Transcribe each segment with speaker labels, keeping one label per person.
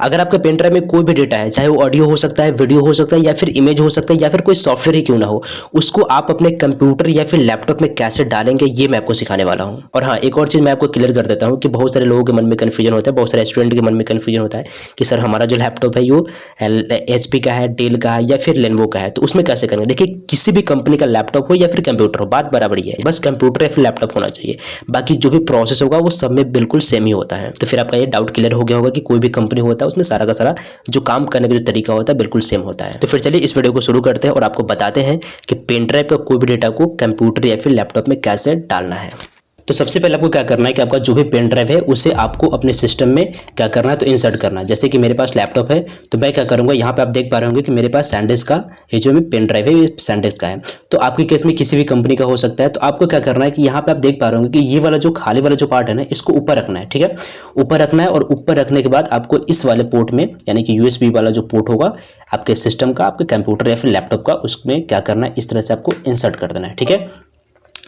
Speaker 1: अगर आपके pen drive में कोई भी डेटा है, चाहे वो ऑडियो हो सकता है, वीडियो हो सकता है, या फिर इमेज हो सकता है, या फिर कोई सॉफ्टवेयर ही क्यों ना हो, उसको आप अपने कंप्यूटर या फिर लैपटॉप में कैसे डालेंगे ये मैं आपको सिखाने वाला हूँ। और हाँ, एक और चीज़ मैं आपको क्लियर कर देता हूँ कि बहुत सारे लोगों के मन में कन्फ्यूजन होता है, बहुत सारे स्टूडेंट के मन में कन्फ्यूजन होता है कि सर हमारा जो लैपटॉप है वो HP का है, डेल का है, या फिर लेनोवो का है, तो उसमें कैसे करेंगे। देखिए, किसी भी कंपनी का लैपटॉप हो या फिर कंप्यूटर हो, बात बराबर ही है, बस कंप्यूटर या फिर लैपटॉप होना चाहिए। बाकी जो भी प्रोसेस होगा वो सब में बिल्कुल सेम ही होता है। तो फिर आपका ये डाउट क्लियर हो गया होगा कि कोई भी कंपनी होता है उसमें सारा का सारा जो काम करने का जो तरीका होता है बिल्कुल सेम होता है। तो फिर चलिए इस वीडियो को शुरू करते हैं और आपको बताते हैं कि पेन ड्राइव का कोई भी डेटा को कंप्यूटर या फिर लैपटॉप में कैसे डालना है। तो सबसे पहले आपको क्या करना है कि आपका जो भी पेन ड्राइव है उसे आपको अपने सिस्टम में क्या करना है, तो इंसर्ट करना है। जैसे कि मेरे पास लैपटॉप है तो मैं क्या करूंगा, यहाँ पे आप देख पा रहे होंगे कि मेरे पास सैनडिस्क का ये जो पेन ड्राइव है ये सैनडिस्क का है। तो आपके केस में किसी भी कंपनी का हो सकता है। तो आपको क्या करना है कि यहाँ पे आप देख पा रहे होंगे कि ये वाला जो खाली वाला जो पार्ट है ना, इसको ऊपर रखना है। ठीक है, ऊपर रखना है, और ऊपर रखने के बाद आपको इस वाले पोर्ट में, यानी कि USB वाला जो पोर्ट होगा आपके सिस्टम का, आपके कंप्यूटर या फिर लैपटॉप का, उसमें क्या करना है, इस तरह से आपको इंसर्ट कर देना है। ठीक है,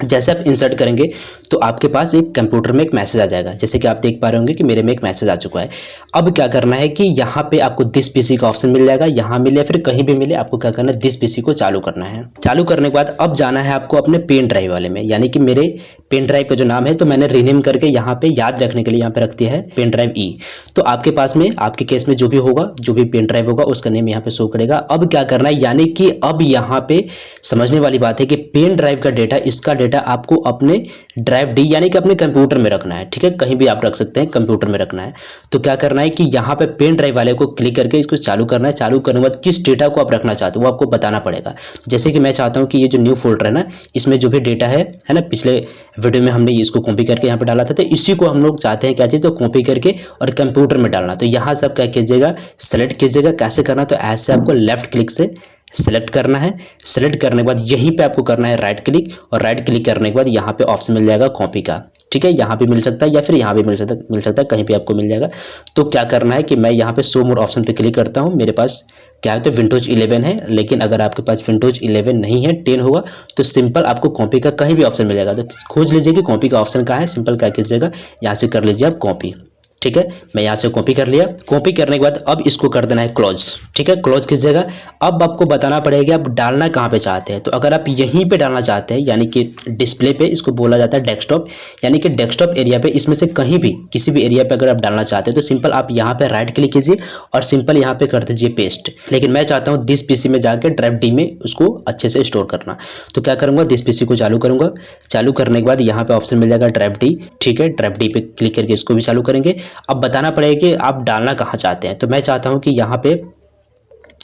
Speaker 1: जैसे आप इंसर्ट करेंगे तो आपके पास एक कंप्यूटर में एक मैसेज आ जाएगा। जैसे कि आप देख पा रहे होंगे कि मेरे में एक मैसेज आ चुका है। अब क्या करना है कि यहाँ पे आपको दिस PC का ऑप्शन मिल जाएगा, यहाँ मिले या फिर कहीं भी मिले, आपको क्या करना है, दिस PC को चालू करना है। चालू करने के बाद अब जाना है आपको अपने पेन ड्राइव वाले में, यानी कि मेरे पेन ड्राइव का जो नाम है तो मैंने रीनेम करके यहाँ पे याद रखने के लिए यहाँ पे रख दिया है पेन ड्राइव E। तो आपके पास में, आपके केस में जो भी होगा, जो भी पेन ड्राइव होगा उसका नेम यहाँ पे शो करेगा। अब क्या करना है, यानी कि अब यहाँ पे समझने वाली बात है कि पेन ड्राइव का डेटा, इसका डेटा आपको अपने ड्राइव D यानी कि अपने कंप्यूटर में रखना है। ठीक है, कहीं भी आप रख सकते हैं, कंप्यूटर में रखना है। तो क्या करना है कि यहाँ पे पेन ड्राइव वाले को क्लिक करके इसको चालू करना है। चालू करने के बाद किस डेटा को आप रखना चाहते हो वो आपको बताना पड़ेगा। जैसे कि मैं चाहता हूँ कि ये जो न्यू फोल्डर है ना, इसमें जो भी डेटा है ना, पिछले वीडियो में हमने इसको कॉपी करके यहाँ पे डाला था, तो इसी को हम लोग चाहते हैं क्या चीज़, तो कॉपी करके और कंप्यूटर में डालना। तो यहाँ से आप क्या कीजिएगा, सेलेक्ट कीजिएगा। कैसे करना, तो ऐसे आपको लेफ्ट क्लिक से सेलेक्ट करना है। सेलेक्ट करने के बाद यहीं पे आपको करना है राइट क्लिक, और राइट क्लिक करने के बाद यहाँ पे ऑप्शन मिल जाएगा कॉपी का। ठीक है, यहाँ पे मिल सकता है या फिर यहाँ पे मिल सकता है, कहीं पे आपको मिल जाएगा। तो क्या करना है कि मैं यहाँ पे शो मोर ऑप्शन पे क्लिक करता हूँ। मेरे पास क्या है, तो विंडोज 11 है, लेकिन अगर आपके पास विंडोज 11 नहीं है, 10 होगा, तो सिंपल आपको कॉपी का कहीं भी ऑप्शन मिलेगा। तो खोज लीजिए कि कॉपी का ऑप्शन कहाँ है। सिंपल क्या कीजिएगा, यहाँ से कर लीजिए आप कॉपी। ठीक है, मैं यहाँ से कॉपी कर लिया। कॉपी करने के बाद अब इसको कर देना है क्लोज। ठीक है, क्लोज कीजिएगा। अब आपको बताना पड़ेगा आप डालना कहाँ पे चाहते हैं। तो अगर आप यहीं पे डालना चाहते हैं, यानी कि डिस्प्ले पे, इसको बोला जाता है डेस्कटॉप, यानी कि डेस्कटॉप एरिया पे, इसमें से कहीं भी किसी भी एरिया पे अगर आप डालना चाहते हैं तो सिंपल आप यहाँ पे राइट क्लिक कीजिए और सिंपल यहाँ पे कर दीजिए पेस्ट। लेकिन मैं चाहता हूँ दिस PC में जाकर ड्राइव D में उसको अच्छे से स्टोर करना। तो क्या करूँगा, दिस PC को चालू करूँगा। चालू करने के बाद यहाँ पे ऑप्शन मिल जाएगा ड्राइव D। ठीक है, ड्राइव D पे क्लिक करके इसको भी चालू करेंगे। अब बताना पड़ेगा कि आप डालना कहाँ चाहते हैं। तो मैं चाहता हूं कि यहाँ पे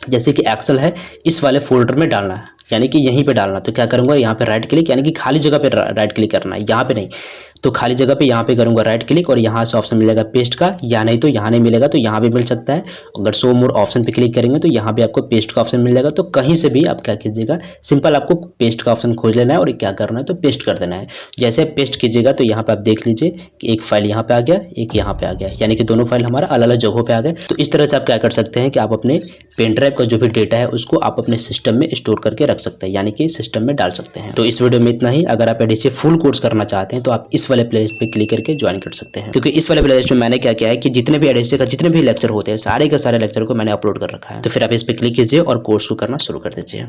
Speaker 1: जैसे कि एक्सेल है, इस वाले फोल्डर में डालना है, यानी कि यहीं पे डालना। तो क्या करूंगा, यहाँ पे राइट क्लिक, यानी कि खाली जगह पे राइट क्लिक करना है, यहाँ पे नहीं। तो खाली जगह पे यहाँ पे करूंगा राइट क्लिक, और यहाँ से ऑप्शन मिलेगा पेस्ट का, या नहीं तो यहाँ नहीं मिलेगा तो यहाँ भी मिल सकता है। अगर शो मोर ऑप्शन पे क्लिक करेंगे तो यहाँ भी आपको पेस्ट का ऑप्शन मिल जाएगा। तो कहीं से भी आप क्या कीजिएगा, सिंपल आपको पेस्ट का ऑप्शन खोज लेना है और क्या करना है, तो पेस्ट कर देना है। जैसे आप पेस्ट कीजिएगा तो यहाँ पे आप देख लीजिए कि एक फाइल यहाँ पे आ गया, एक यहाँ पे आ गया, यानी कि दोनों फाइल हमारा अलग अलग जगहों पे आ गए। तो इस तरह से आप क्या कर सकते हैं कि आप अपने पेन ड्राइव का जो भी डेटा है उसको आप अपने सिस्टम में स्टोर करके रख सकते हैं, यानी कि सिस्टम में डाल सकते हैं। तो इस वीडियो में इतना ही। अगर आप एडीसी फुल कोर्स करना चाहते हैं तो आप इस वाले प्लेलिस्ट पे क्लिक करके ज्वाइन कर सकते हैं, क्योंकि इस वाले प्लेलिस्ट में मैंने क्या किया है कि जितने भी एडीसी का जितने भी लेक्चर होते हैं सारे के सारे लेक्चर को मैंने अपलोड कर रखा है। तो फिर आप इस पे क्लिक कीजिए और कोर्स को करना शुरू कर दीजिए।